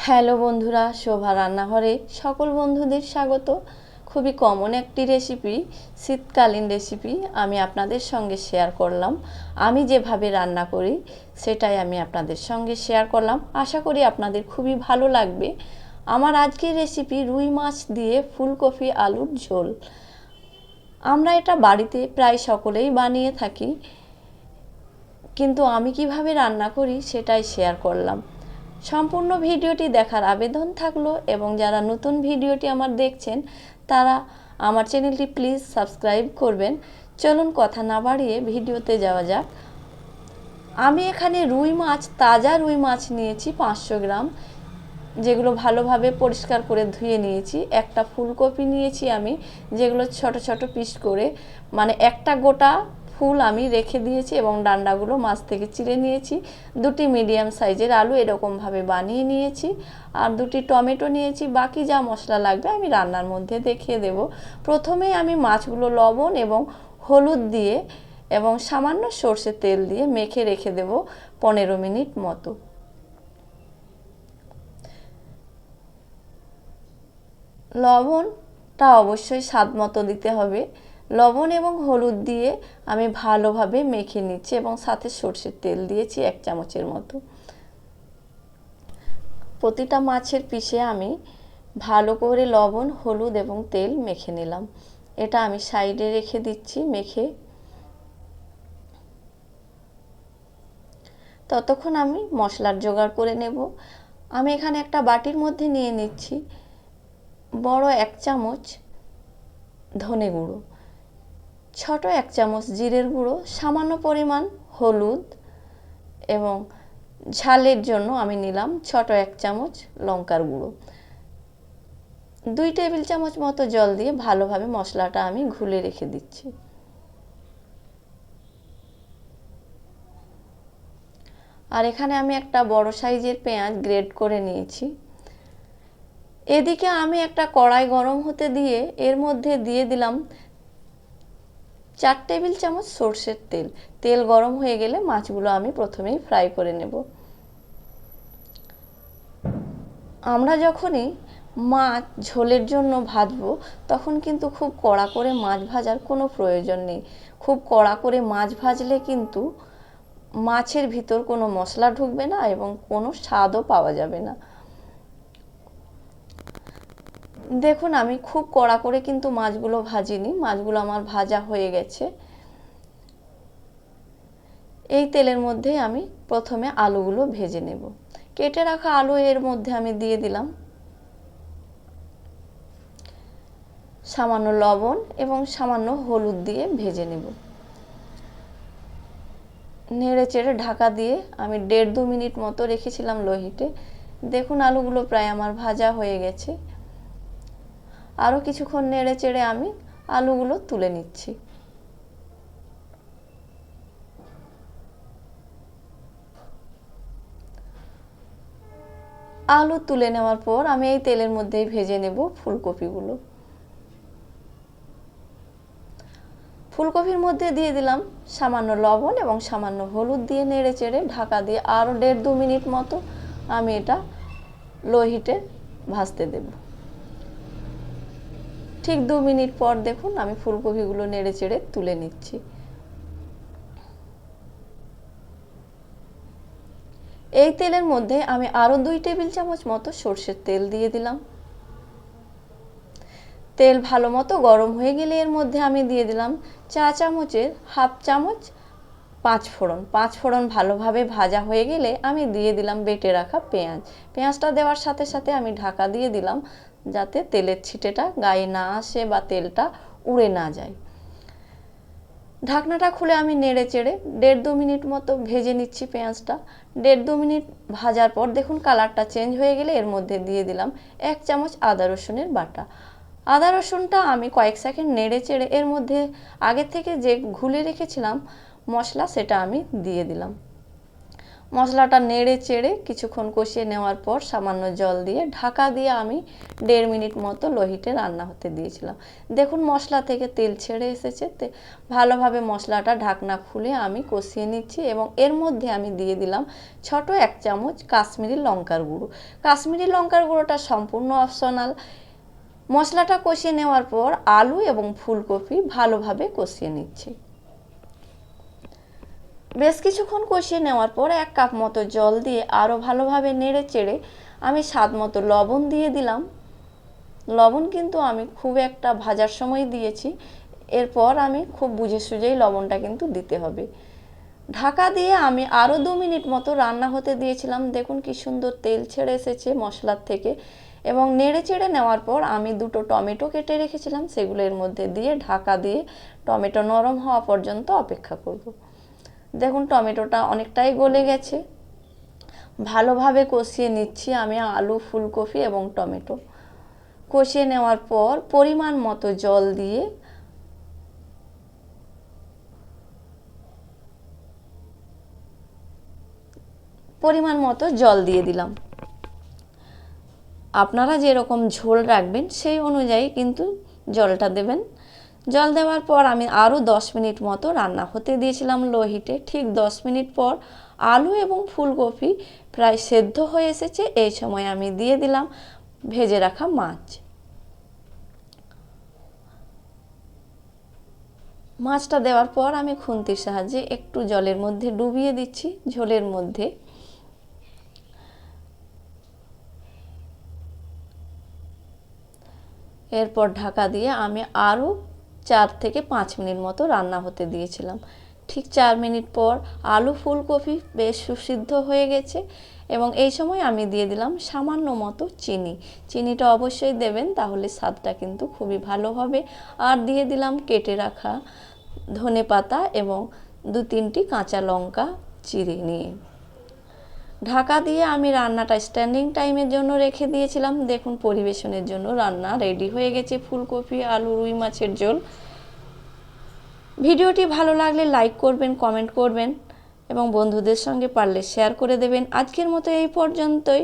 Hello বন্ধুরা, শোভা রান্নাঘরে সকল বন্ধুদের স্বাগত। খুবই কমন একটি রেসিপি, শীতকালীন রেসিপি আমি আপনাদের সঙ্গে শেয়ার করলাম। আমি যেভাবে রান্না করি সেটাই আমি আপনাদের সঙ্গে শেয়ার করলাম। আশা করি আপনাদের খুবই ভালো লাগবে। আমার আজকের রেসিপি রুই মাছ দিয়ে ফুলকপি আলুর ঝোল। আমরা এটা বাড়িতে প্রায় সকলেই বানিয়ে থাকি, কিন্তু আমি কিভাবে রান্না করি সেটাই শেয়ার করলাম। সম্পূর্ণ ভিডিওটি দেখার আবেদন থাকলো, এবং যারা নতুন ভিডিওটি আমার দেখছেন তারা আমার চ্যানেলটি প্লিজ সাবস্ক্রাইব করবেন। চলুন কথা না বাড়িয়ে ভিডিওতে যাওয়া যাক। আমি এখানে রুই মাছ, তাজা রুই মাছ নিয়েছি 500 গ্রাম, যেগুলো ভালোভাবে পরিষ্কার করে ধুয়ে নিয়েছি। একটা ফুলকপি নিয়েছি আমি, যেগুলো ছোট ছোট পিস করে, মানে একটা গোটা ফুল আমি রেখে দিয়েছি এবং ডান্ডাগুলো মাছ থেকে চিড়ে নিয়েছি। দুটি মিডিয়াম সাইজের আলু এরকমভাবে বানিয়ে নিয়েছি, আর দুটি টমেটো নিয়েছি। বাকি যা মশলা লাগবে আমি রান্নার মধ্যে দেখিয়ে দেব। প্রথমেই আমি মাছগুলো লবণ এবং হলুদ দিয়ে এবং সামান্য সর্ষের তেল দিয়ে মেখে রেখে দেব 15 মিনিট মতো। লবণটা অবশ্যই স্বাদ মতো দিতে হবে। লবণ এবং হলুদ দিয়ে আমি ভালোভাবে মেখে নিচ্ছি এবং সাথে সর্ষের তেল দিয়েছি 1 চামচের মতো। প্রতিটা মাছের পিসে আমি ভালো করে লবণ, হলুদ এবং তেল মেখে নিলাম। এটা আমি সাইডে রেখে দিচ্ছি মেখে। ততক্ষণ আমি মশলার জোগাড় করে নেব। আমি এখানে একটা বাটির মধ্যে নিয়ে নিচ্ছি বড় 1 চামচ ধনে গুঁড়ো, ছোট 1 চামচ জিরের গুঁড়ো, সামান্য পরিমাণ হলুদ, এবং ঝালের জন্য আমি নিলাম ছোট 1 চামচ লঙ্কার গুঁড়ো। 2 টেবিল চামচ মতো জল দিয়ে ভালোভাবে মশলাটা আমি ঘুলে রেখে দিচ্ছি। আর এখানে আমি একটা বড় সাইজের পেঁয়াজ গ্রেট করে নিয়েছি। এদিকে আমি একটা কড়াই গরম হতে দিয়ে এর মধ্যে দিয়ে দিলাম 4 টেবিল চামচ সর্ষের তেল। তেল গরম হয়ে গেলে মাছগুলো আমি প্রথমেই ফ্রাই করে নেব। আমরা যখনই মাছ ঝোলের জন্য ভাজবো তখন কিন্তু খুব কড়া করে মাছ ভাজার কোনো প্রয়োজন নেই। খুব কড়া করে মাছ ভাজলে কিন্তু মাছের ভিতর কোনো মশলা ঢুকবে না এবং কোনো স্বাদও পাওয়া যাবে না। দেখুন, আমি খুব কড়া করে কিন্তু মাছগুলো ভাজিনি, মাছগুলো আমার ভাজা হয়ে গেছে। এই তেলের মধ্যে আমি প্রথমে আলুগুলো ভেজে নেব। কেটে রাখা আলু এর মধ্যে আমি দিয়ে দিলাম। সামান্য লবণ এবং সামান্য হলুদ দিয়ে ভেজে নেব। নেড়ে চেড়ে ঢাকা দিয়ে আমি 1.5-2 মিনিট মতো রেখেছিলাম লো হিটে। দেখুন, আলুগুলো প্রায় আমার ভাজা হয়ে গেছে। আরও কিছুক্ষণ নেড়ে চেড়ে আমি আলুগুলো তুলে নিচ্ছি। আলু তুলে নেওয়ার পর আমি এই তেলের মধ্যেই ভেজে নেব ফুলকপিগুলো। ফুলকপির মধ্যে দিয়ে দিলাম সামান্য লবণ এবং সামান্য হলুদ দিয়ে নেড়ে চেড়ে ঢাকা দিয়ে আরও 1.5-2 মিনিট মতো আমি এটা লো হিটে ভাজতে দেব। ঠিক 2 মিনিট পর দেখুন আমি ফুলকপিগুলো নেড়ে চেড়ে তুলে নিচ্ছি। এই তেলের মধ্যে আমি আরও 2 টেবিল চামচ মতো সর্ষের তেল দিয়ে দিলাম। তেল ভালো মতো গরম হয়ে গেলে এর মধ্যে আমি দিয়ে দিলাম চা চামচের 1/2 চামচ 5 ফোড়ন। 5 ফোড়ন ভালোভাবে ভাজা হয়ে গেলে আমি দিয়ে দিলাম বেটে রাখা পেঁয়াজ। পেঁয়াজটা দেওয়ার সাথে সাথে আমি ঢাকা দিয়ে দিলাম, যাতে তেলের ছিটেটা গায়ে না আসে বা তেলটা উড়ে না যায়। ঢাকনাটা খুলে আমি নেড়ে চেড়ে 1.5-2 মিনিট মতো ভেজে নিচ্ছি পেঁয়াজটা। 1.5-2 মিনিট ভাজার পর দেখুন কালারটা চেঞ্জ হয়ে গেলে এর মধ্যে দিয়ে দিলাম 1 চামচ আদা রসুনের বাটা। আদা রসুনটা আমি কয়েক সেকেন্ড নেড়ে চেড়ে এর মধ্যে আগে থেকে যে ঘুলে রেখেছিলাম মশলা সেটা আমি দিয়ে দিলাম। মশলাটা নেড়ে চেড়ে কিছুক্ষণ কষিয়ে নেওয়ার পর সামান্য জল দিয়ে ঢাকা দিয়ে আমি 1.5 মিনিট মতো লো হিটে রান্না হতে দিয়েছিলাম। দেখুন মশলা থেকে তেল ছেড়ে এসেছে। ভালোভাবে মশলাটা ঢাকনা খুলে আমি কষিয়ে নিচ্ছি এবং এর মধ্যে আমি দিয়ে দিলাম ছোট 1 চামচ কাশ্মীরি লঙ্কার গুঁড়ো। কাশ্মীরি লঙ্কার গুঁড়োটা সম্পূর্ণ অপশনাল। মশলাটা কষিয়ে নেওয়ার পর আলু এবং ফুলকপি ভালোভাবে কষিয়ে নিচ্ছি। বেশ কিছুক্ষণ কষিয়ে নেওয়ার পর 1 কাপ মতো জল দিয়ে আরও ভালোভাবে নেড়ে চেড়ে আমি স্বাদ মতো লবণ দিয়ে দিলাম। লবণ কিন্তু আমি খুব একটা ভাজার সময় দিয়েছি, এরপর আমি খুব বুঝে সুঝেই লবণটা কিন্তু দিতে হবে। ঢাকা দিয়ে আমি আরও 2 মিনিট মতো রান্না হতে দিয়েছিলাম। দেখুন কি সুন্দর তেল ছেড়ে এসেছে মশলার থেকে এবং নেড়ে চেড়ে নেওয়ার পর আমি 2টো টমেটো কেটে রেখেছিলাম, সেগুলো এর মধ্যে দিয়ে ঢাকা দিয়ে টমেটো নরম হওয়া পর্যন্ত অপেক্ষা করব। দেখুন টমেটোটা অনেকটাই গলে গেছে। ভালোভাবে কষিয়ে নিচ্ছি আমি আলু, ফুলকপি এবং টমেটো। কষিয়ে নেওয়ার পর পরিমাণ মতো জল দিয়ে দিলাম। আপনারা যেরকম ঝোল রাখবেন সেই অনুযায়ী কিন্তু জলটা দেবেন। জল দেওয়ার পর আমি আরও 10 মিনিট মতো রান্না হতে দিয়েছিলাম লো হিটে। ঠিক 10 মিনিট পর আলু এবং ফুলকপি প্রায় সেদ্ধ হয়ে এসেছে। এই সময় আমি দিয়ে দিলাম ভেজে রাখা মাছ। মাছটা দেওয়ার পর আমি খুন্তির সাহায্যে একটু জলের মধ্যে ডুবিয়ে দিচ্ছি ঝোলের মধ্যে। এরপর ঢাকা দিয়ে আমি আরও 4 থেকে 5 মিনিট মতো রান্না হতে দিয়েছিলাম। ঠিক 4 মিনিট পর আলু, ফুলকপি বেশ সুসিদ্ধ হয়ে গেছে এবং এই সময় আমি দিয়ে দিলাম সামান্য মতো চিনি। চিনিটা অবশ্যই দেবেন, তাহলে স্বাদটা কিন্তু খুবই ভালো হবে। আর দিয়ে দিলাম কেটে রাখা ধনে পাতা এবং 2-3টি কাঁচা লঙ্কা চিড়ে নিয়ে। ঢাকা দিয়ে আমি রান্নাটা স্ট্যান্ডিং টাইমের জন্য রেখে দিয়েছিলাম। দেখুন পরিবেশনের জন্য রান্না রেডি হয়ে গেছে ফুলকপি, আলু, রুই মাছের ঝোল। ভিডিওটি ভালো লাগলে লাইক করবেন, কমেন্ট করবেন এবং বন্ধুদের সঙ্গে পারলে শেয়ার করে দেবেন। আজকের মতো এই পর্যন্তই।